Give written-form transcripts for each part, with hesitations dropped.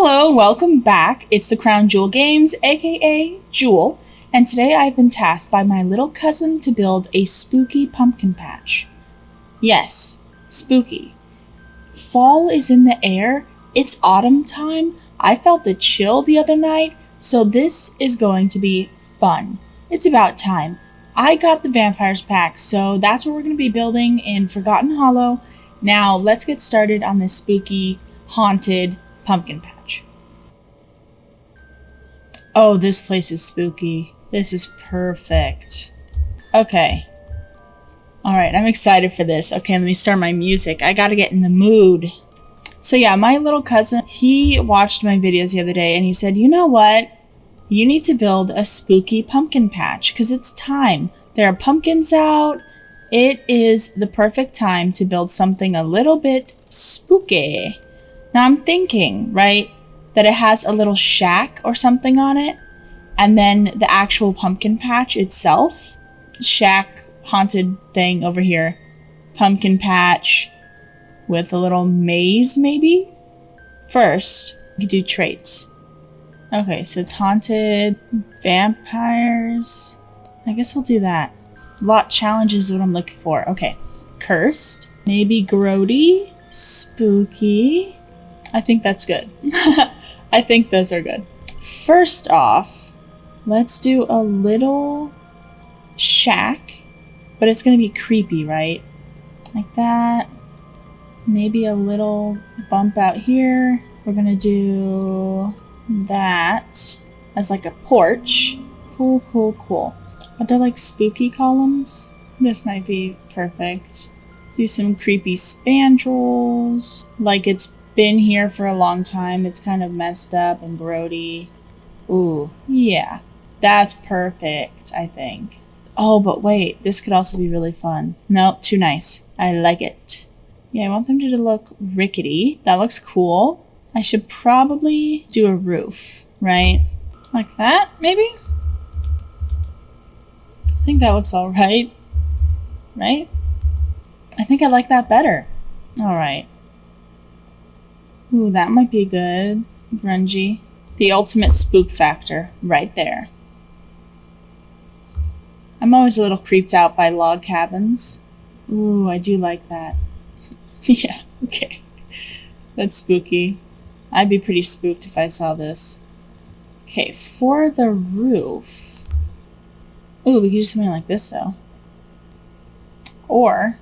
Hello, welcome back. It's the Crown Jewel Games, aka Jewel, and today I've been tasked by my little cousin to build a spooky pumpkin patch. Yes, spooky. Fall is in the air. It's autumn time. I felt the chill the other night, so this is going to be fun. It's about time. I got the vampires pack, so that's what we're going to be building in Forgotten Hollow. Now let's get started on this spooky, haunted pumpkin patch. Oh, this place is spooky. This is perfect. Okay. Alright, I'm excited for this. Okay, let me start my music. I gotta get in the mood. So yeah, my little cousin, he watched my videos the other day and he said, you know what? You need to build a spooky pumpkin patch because it's time. There are pumpkins out. It is the perfect time to build something a little bit spooky. Now I'm thinking, right, that it has a little shack or something on it, and then the actual pumpkin patch itself, shack, haunted thing over here, pumpkin patch with a little maze maybe? First, we could do traits. Okay, so it's haunted, vampires, I guess we'll do that. Lot challenges is what I'm looking for. Okay, cursed, maybe grody, spooky. I think that's good. I think those are good. First off, let's do a little shack, but it's gonna be creepy, right? Like that. Maybe a little bump out here. We're gonna do that as like a porch. Cool, cool, cool. Are there like spooky columns? This might be perfect. Do some creepy spandrels. Like it's been here for a long time. It's kind of messed up and grody. Ooh, yeah. That's perfect, I think. Oh, but wait. This could also be really fun. No, too nice. I like it. Yeah, I want them to look rickety. That looks cool. I should probably do a roof, right? Like that, maybe? I think that looks all right. Right? I think I like that better. All right. Ooh, that might be good. Grungy. The ultimate spook factor right there. I'm always a little creeped out by log cabins. Ooh, I do like that. Yeah, okay. That's spooky. I'd be pretty spooked if I saw this. Okay, for the roof. Ooh, we could do something like this though. Or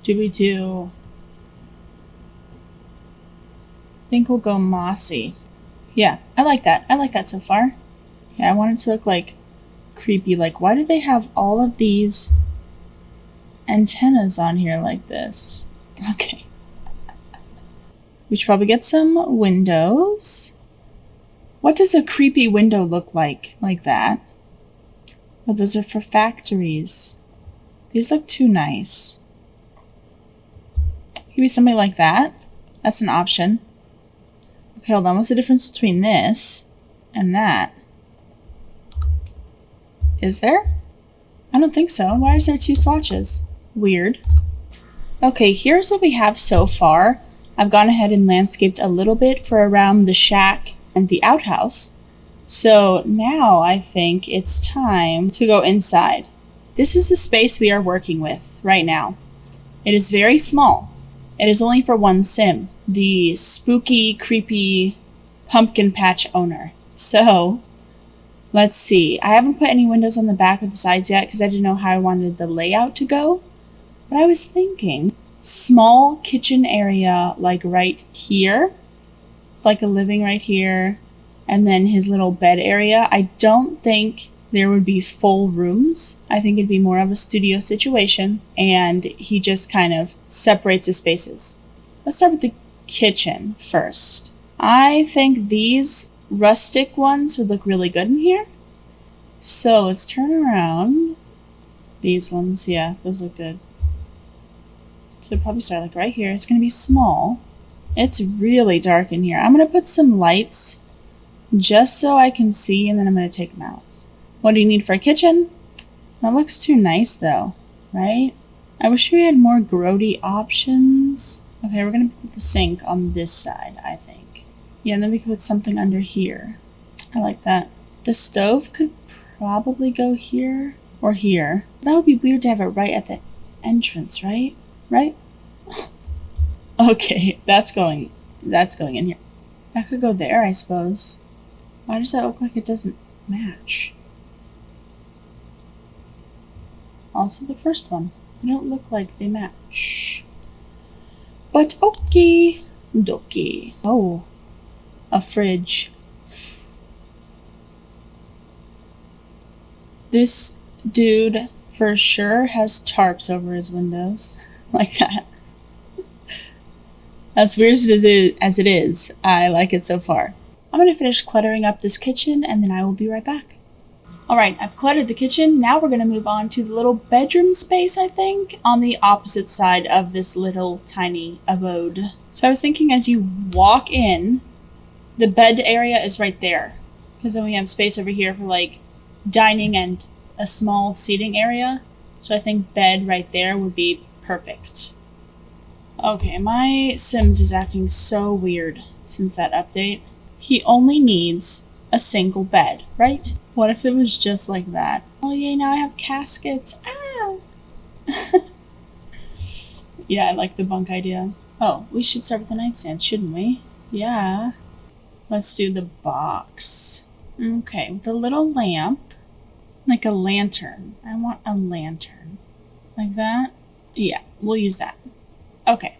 do we do... I think we'll go mossy. Yeah, I like that. I like that so far. Yeah, I want it to look like creepy. Like, why do they have all of these antennas on here like this? Okay. We should probably get some windows. What does a creepy window look like? Like that. Oh, those are for factories. These look too nice. Maybe something like that. That's an option. Okay, hold on. What's the difference between this and that? Is there? I don't think so. Why is there two swatches? Weird. Okay, here's what we have so far. I've gone ahead and landscaped a little bit for around the shack and the outhouse. So now I think it's time to go inside. This is the space we are working with right now. It is very small. It is only for one sim, the spooky, creepy pumpkin patch owner. So, let's see. I haven't put any windows on the back or the sides yet because I didn't know how I wanted the layout to go. But I was thinking, small kitchen area like right here. It's like a living right here. And then his little bed area. I don't think there would be full rooms. I think it'd be more of a studio situation, and he just kind of separates the spaces. Let's start with the kitchen first. I think these rustic ones would look really good in here. So let's turn around. These ones, yeah, those look good. So we'll probably start like right here. It's gonna be small. It's really dark in here. I'm gonna put some lights just so I can see, and then I'm gonna take them out. What do you need for a kitchen? That looks too nice though, right? I wish we had more grody options. Okay, we're gonna put the sink on this side, I think. Yeah, and then we could put something under here. I like that. The stove could probably go here or here. That would be weird to have it right at the entrance, right? Right? Okay, that's going in here. That could go there, I suppose. Why does that look like it doesn't match? Also the first one. They don't look like they match. But okay. Dokie. Oh. A fridge. This dude for sure has tarps over his windows. Like that. As weird as it is, I like it so far. I'm gonna finish cluttering up this kitchen and then I will be right back. Alright, I've cluttered the kitchen. Now we're gonna move on to the little bedroom space, I think, on the opposite side of this little tiny abode. So I was thinking as you walk in, the bed area is right there. Because then we have space over here for like dining and a small seating area. So I think bed right there would be perfect. Okay, my Sims is acting so weird since that update. He only needs a single bed, right? What if it was just like that? Oh yay, now I have caskets. Ow! Yeah, I like the bunk idea. Oh, we should start with the nightstand, shouldn't we? Yeah. Let's do the box. Okay, with a little lamp. Like a lantern. I want a lantern. Like that? Yeah, we'll use that. Okay.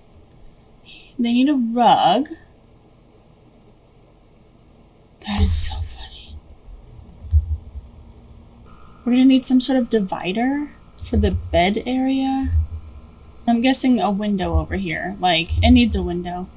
They need a rug. That is so funny. We're gonna need some sort of divider for the bed area. I'm guessing a window over here. Like, it needs a window.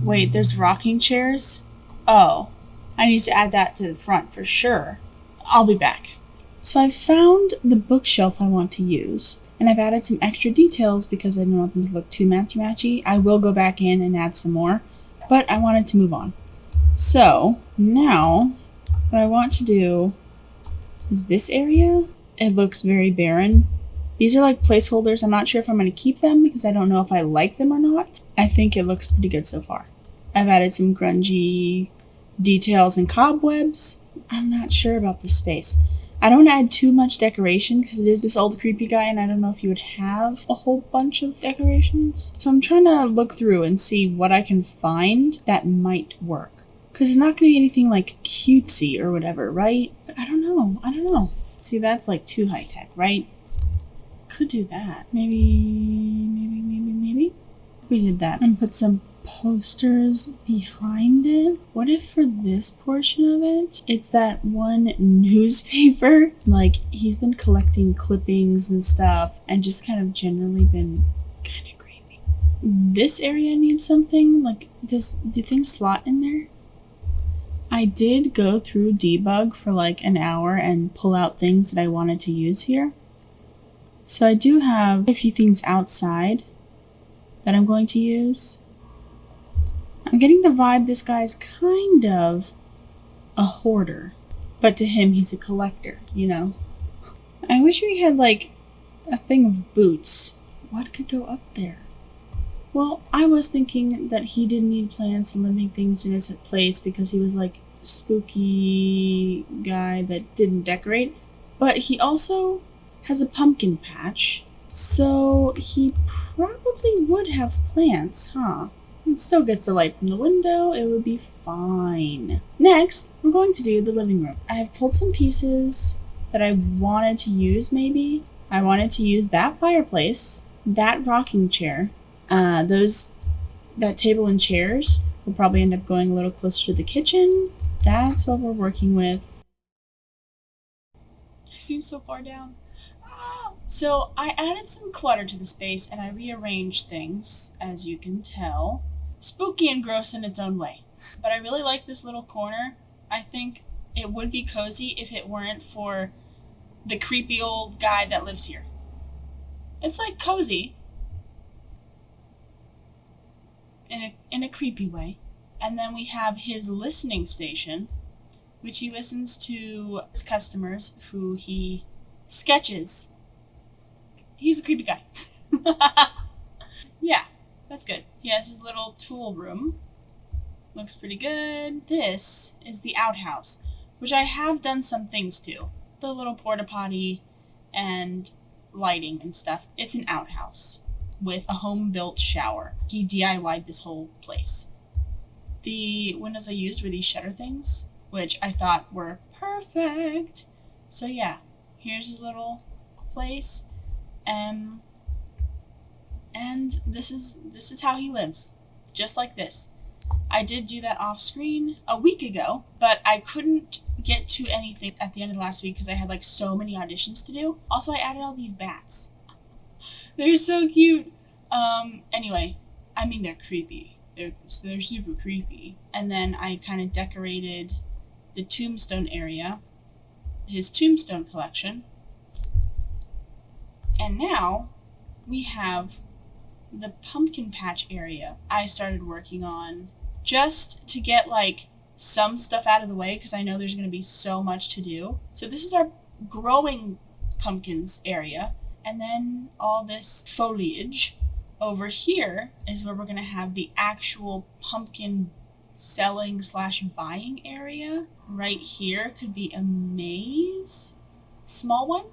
Wait, there's rocking chairs? Oh, I need to add that to the front for sure. I'll be back. So I've found the bookshelf I want to use. And I've added some extra details because I don't want them to look too matchy-matchy. I will go back in and add some more, but I wanted to move on. So now what I want to do is this area. It looks very barren. These are like placeholders. I'm not sure if I'm going to keep them because I don't know if I like them or not. I think it looks pretty good so far. I've added some grungy details and cobwebs. I'm not sure about this space. I don't add too much decoration because it is this old creepy guy and I don't know if he would have a whole bunch of decorations. So I'm trying to look through and see what I can find that might work. Because it's not going to be anything like cutesy or whatever, right? But I don't know. See, that's like too high tech, right? Could do that. Maybe. We did that and put some posters behind it. What if for this portion of it, it's that one newspaper? Like, he's been collecting clippings and stuff and just kind of generally been kind of creepy. This area needs something. Like, do things slot in there? I did go through debug for like an hour and pull out things that I wanted to use here. So I do have a few things outside that I'm going to use. I'm getting the vibe this guy's kind of a hoarder, but to him he's a collector, you know? I wish we had like a thing of boots. What could go up there? Well, I was thinking that he didn't need plants and living things in his place because he was like a spooky guy that didn't decorate, but he also has a pumpkin patch, so he probably would have plants, huh? It still gets the light from the window, it would be fine. Next, we're going to do the living room. I have pulled some pieces that I wanted to use, maybe. I wanted to use that fireplace, that rocking chair, that table and chairs. We'll probably end up going a little closer to the kitchen. That's what we're working with. I seem so far down. So I added some clutter to the space and I rearranged things, as you can tell. Spooky and gross in its own way. But I really like this little corner. I think it would be cozy if it weren't for the creepy old guy that lives here. It's like cozy in a creepy way. And then we have his listening station, which he listens to his customers who he sketches. He's a creepy guy. Yeah, That's good. He has his little tool room. Looks pretty good. This is the outhouse, which I have done some things to. The little porta potty and lighting and stuff. It's an outhouse with a home-built shower. He DIY'd this whole place. The windows I used were these shutter things, which I thought were perfect. So yeah, here's his little place. And this is how he lives. Just like this. I did do that off screen a week ago, but I couldn't get to anything at the end of last week because I had like so many auditions to do. Also, I added all these bats. They're so cute. Anyway, I mean, they're creepy. They're super creepy. And then I kind of decorated the tombstone area, his tombstone collection. And now we have the pumpkin patch area I started working on just to get like some stuff out of the way because I know there's going to be so much to do. So this is our growing pumpkins area, and then all this foliage over here is where we're going to have the actual pumpkin selling / buying area. Right here could be a maze, small one.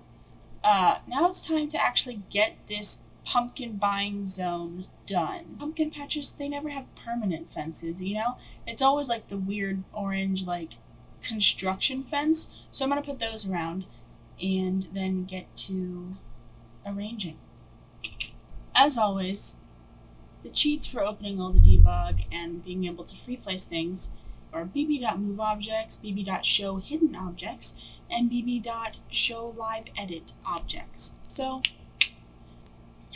Now it's time to actually get this pumpkin buying zone done. Pumpkin patches, they never have permanent fences, you know? It's always like the weird orange like construction fence. So I'm gonna put those around and then get to arranging. As always, the cheats for opening all the debug and being able to free place things are bb.moveObjects, bb.show hidden objects, and bb.show live edit objects. So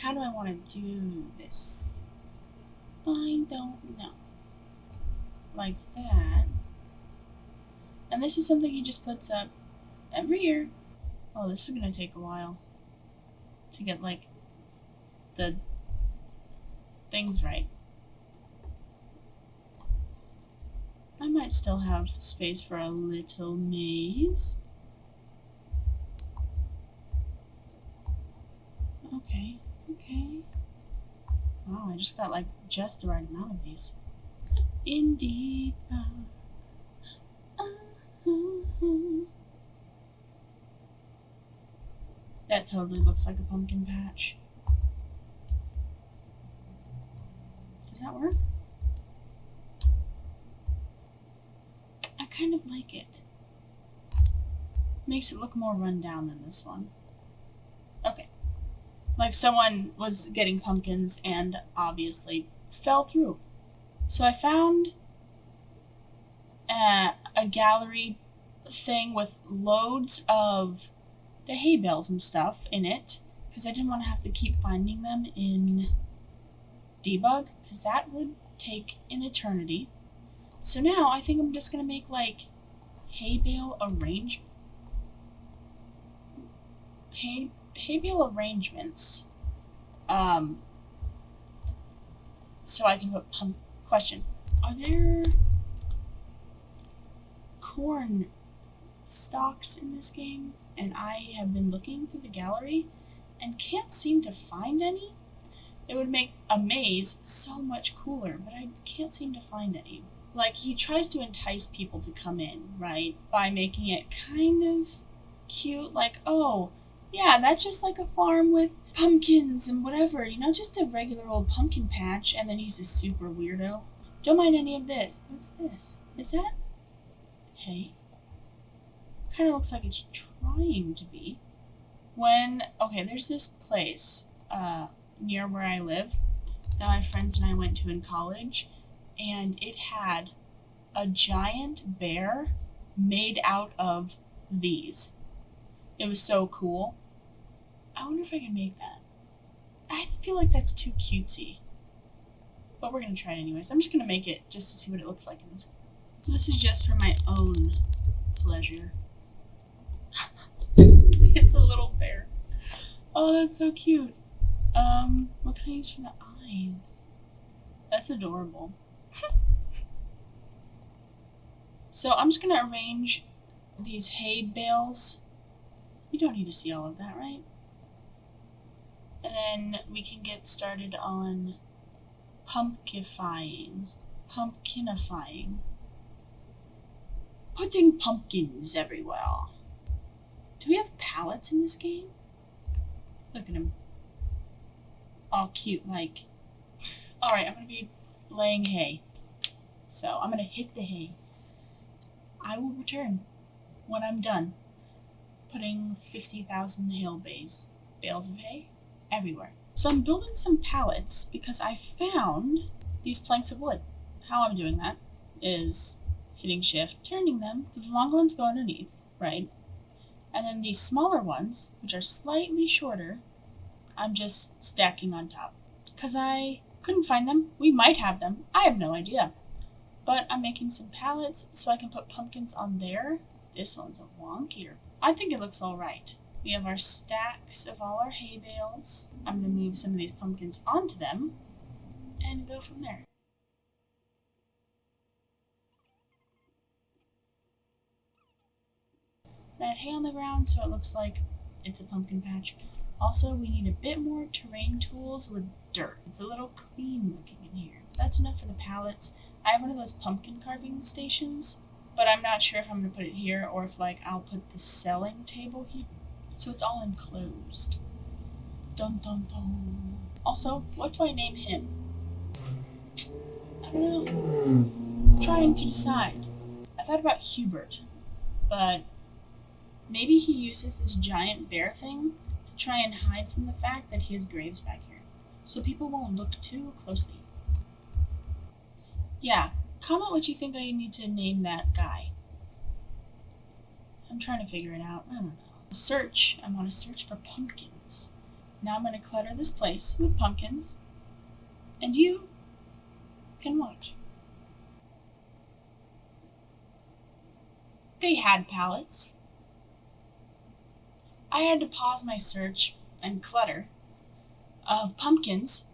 how do I want to do this? I don't know. Like that. And this is something he just puts up every year. Oh, this is going to take a while to get, like, the things right. I might still have space for a little maze. Okay. Wow, I just got like just the right amount of these. Indeed. That totally looks like a pumpkin patch. Does that work? I kind of like it. Makes it look more run down than this one. Okay. Like someone was getting pumpkins and obviously fell through. So I found a gallery thing with loads of the hay bales and stuff in it because I didn't want to have to keep finding them in debug because that would take an eternity. So now I think I'm just going to make like hay bale arrangements. So I can put question. Are there corn stalks in this game? And I have been looking through the gallery and can't seem to find any. It would make a maze so much cooler, but I can't seem to find any. Like, he tries to entice people to come in, right? By making it kind of cute, like, oh, yeah, that's just like a farm with pumpkins and whatever, you know, just a regular old pumpkin patch, and then he's a super weirdo. Don't mind any of this. What's this? Is that hay? Kind of looks like it's trying to be. Okay, there's this place near where I live that my friends and I went to in college, and it had a giant bear made out of these. It was so cool. I wonder if I can make that. I feel like that's too cutesy. But we're going to try it anyways. I'm just going to make it just to see what it looks like in this. This is just for my own pleasure. It's a little bear. Oh, that's so cute. What can I use for the eyes? That's adorable. So I'm just going to arrange these hay bales. You don't need to see all of that, right? And then we can get started on Pumpkifying. Pumpkinifying. Putting pumpkins everywhere. Do we have pallets in this game? Look at him. All cute, like. Alright, I'm gonna be laying hay. So I'm gonna hit the hay. I will return when I'm done putting 50,000 bales of hay everywhere. So I'm building some pallets because I found these planks of wood. How I'm doing that is hitting shift, turning them, the longer ones go underneath, right? And then these smaller ones, which are slightly shorter, I'm just stacking on top. Because I couldn't find them. We might have them. I have no idea. But I'm making some pallets so I can put pumpkins on there. This one's a wonkier. I think it looks alright. We have our stacks of all our hay bales. I'm going to move some of these pumpkins onto them and go from there. That hay on the ground so it looks like it's a pumpkin patch. Also, we need a bit more terrain tools with dirt. It's a little clean looking in here. That's enough for the pallets. I have one of those pumpkin carving stations, but I'm not sure if I'm going to put it here or if I'll put the selling table here. So it's all enclosed. Dun dun dun. Also, what do I name him? I don't know. Trying to decide. I thought about Hubert, but maybe he uses this giant bear thing to try and hide from the fact that his grave's back here, so people won't look too closely. Yeah, comment what you think I need to name that guy. I'm trying to figure it out. I don't know. Search. I want to search for pumpkins. Now I'm going to clutter this place with pumpkins, and you can watch. They had pallets. I had to pause my search and clutter of pumpkins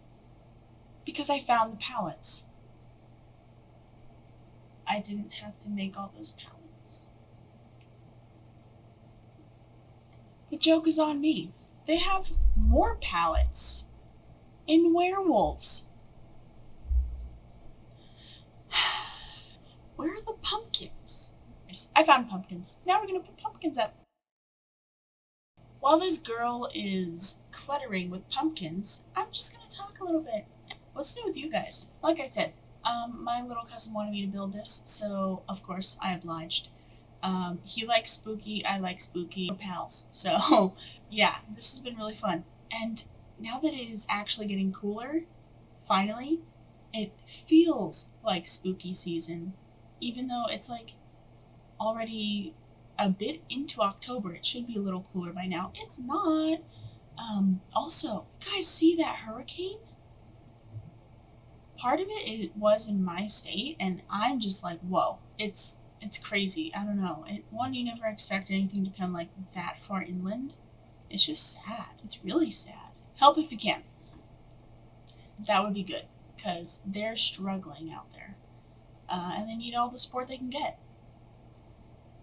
because I found the pallets. I didn't have to make all those pallets. The joke is on me. They have more pallets in werewolves. Where are the pumpkins? I found pumpkins. Now we're going to put pumpkins up. While this girl is cluttering with pumpkins, I'm just going to talk a little bit. What's new with you guys? Like I said, my little cousin wanted me to build this, so of course I obliged. He likes spooky, I like spooky. We're pals. So yeah, this has been really fun. And now that it is actually getting cooler, finally, it feels like spooky season. Even though it's already a bit into October, it should be a little cooler by now. It's not. Also, you guys see that hurricane? Part of it was in my state, and I'm just like, whoa, it's crazy. I don't know. You never expect anything to come that far inland. It's just sad. It's really sad. Help if you can. That would be good, because they're struggling out there. And they need all the support they can get.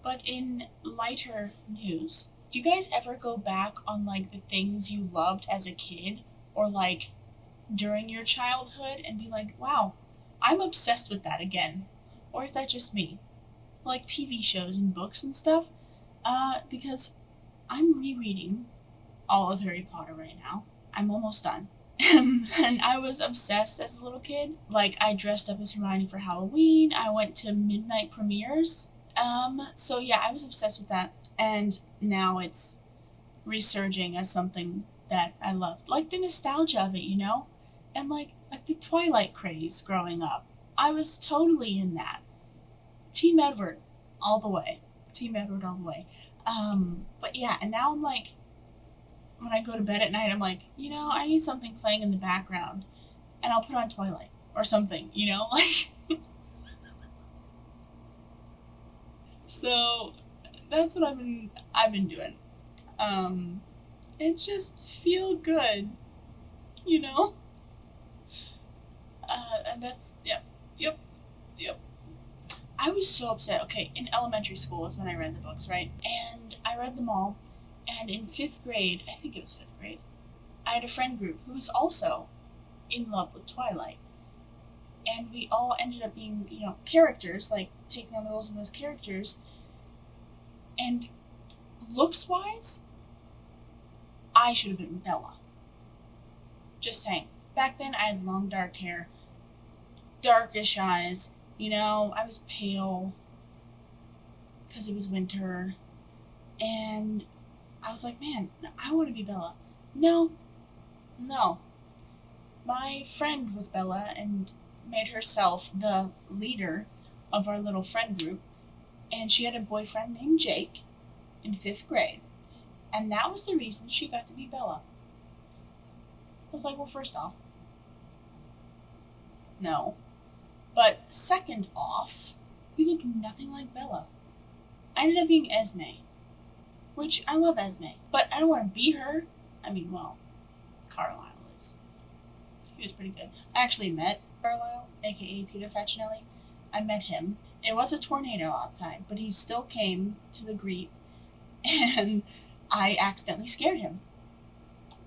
But in lighter news, do you guys ever go back on the things you loved as a kid or during your childhood and be like, wow, I'm obsessed with that again? Or is that just me? TV shows and books and stuff? Because I'm rereading all of Harry Potter right now. I'm almost done. And I was obsessed as a little kid. I dressed up as Hermione for Halloween. I went to midnight premieres. So yeah, I was obsessed with that. And now it's resurging as something that I loved. The nostalgia of it, you know? And the Twilight craze growing up. I was totally in that. Team Edward, all the way. Team Edward all the way. But yeah, and now I'm when I go to bed at night, I'm I need something playing in the background. And I'll put on Twilight or something, So that's what I've been doing. It just feel good, and that's yep. I was so upset. Okay, in elementary school is when I read the books, right? And I read them all. And in 5th grade, I think it was 5th grade, I had a friend group who was also in love with Twilight. and we all ended up being, you know, characters, like taking on the roles of those characters. And looks-wise, I should have been Bella. Just saying. Back then, I had long dark hair, darkish eyes, you know, I was pale because it was winter, and I was like, man, I want to be Bella. No. My friend was Bella and made herself the leader of our little friend group, and she had a boyfriend named Jake in 5th grade, and that was the reason she got to be Bella. I was like, well, first off, no. But second off, you look nothing like Bella. I ended up being Esme, which I love Esme, but I don't want to be her. I mean, well, Carlisle is. He was pretty good. I actually met Carlisle, aka Peter Facinelli. I met him. It was a tornado outside, but he still came to the greet, and I accidentally scared him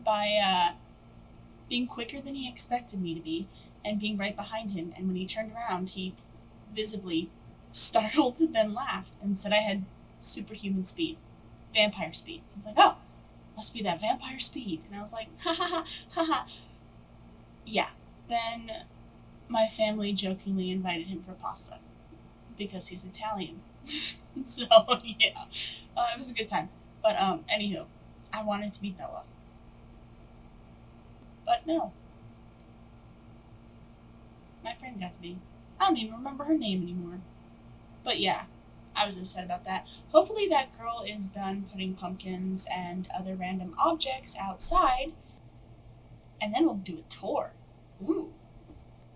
by being quicker than he expected me to be and being right behind him. And when he turned around, he visibly startled and then laughed and said I had superhuman speed, vampire speed. He's like, oh, must be that vampire speed. And I was like, ha ha ha ha ha. Yeah. Then my family jokingly invited him for pasta because he's Italian. So yeah, it was a good time. But anywho, I wanted to be Bella, but no, my friend got to be. I don't even remember her name anymore. But yeah, I was upset about that. Hopefully that girl is done putting pumpkins and other random objects outside, and then we'll do a tour. Ooh.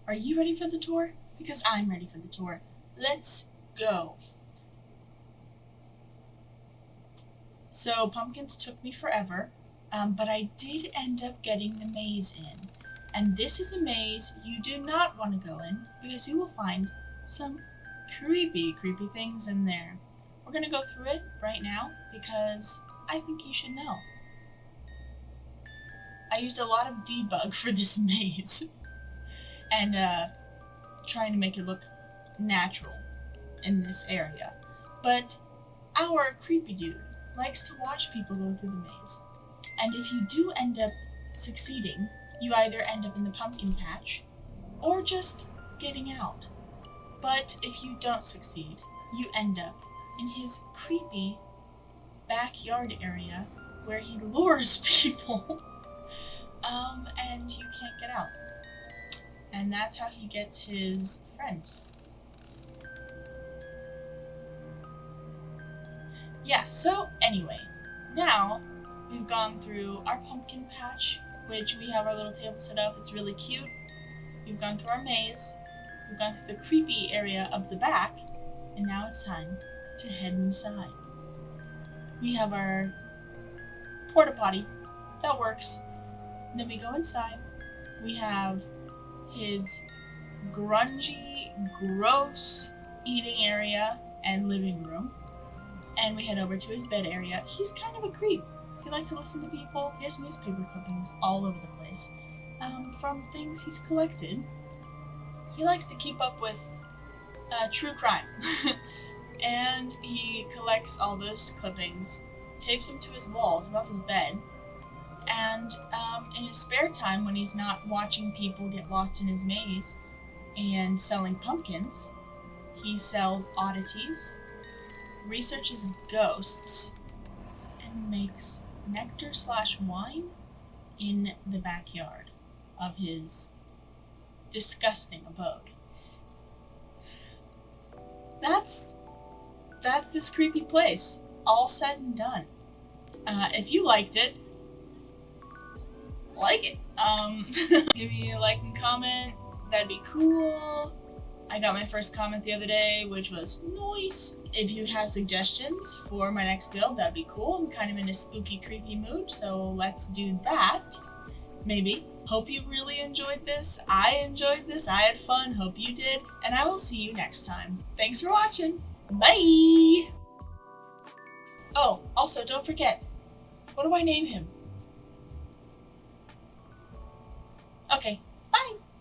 Are you ready for the tour? Because I'm ready for the tour. Let's go. So pumpkins took me forever, but I did end up getting the maze in. And this is a maze you do not want to go in because you will find some creepy things in there. We're going to go through it right now because I think you should know. I used a lot of debug for this maze and trying to make it look natural in this area. But our creepy dude likes to watch people go through the maze. And if you do end up succeeding, you either end up in the pumpkin patch or just getting out. But if you don't succeed, you end up in his creepy backyard area where he lures people and you can't get out. And that's how he gets his friends. Yeah, so anyway, now we've gone through our pumpkin patch, which we have our little table set up. It's really cute. We've gone through our maze. We've gone through the creepy area of the back. And now it's time to head inside. We have our porta potty. That works. And then we go inside. We have his grungy, gross eating area and living room. And we head over to his bed area. He's kind of a creep. He likes to listen to people. He has newspaper clippings all over the place from things he's collected. He likes to keep up with true crime. And he collects all those clippings, tapes them to his walls above his bed, and in his spare time, when he's not watching people get lost in his maze and selling pumpkins, he sells oddities, researches ghosts, and makes nectar/wine in the backyard of his disgusting abode. That's this creepy place, all said and done. If you liked it, like it. Give me a like and comment, that'd be cool. I got my first comment the other day, which was nice. If you have suggestions for my next build, that'd be cool. I'm kind of in a spooky, creepy mood, so let's do that. Maybe. Hope you really enjoyed this. I enjoyed this. I had fun. Hope you did. And I will see you next time. Thanks for watching. Bye! Oh, also, don't forget. What do I name him? Okay, bye!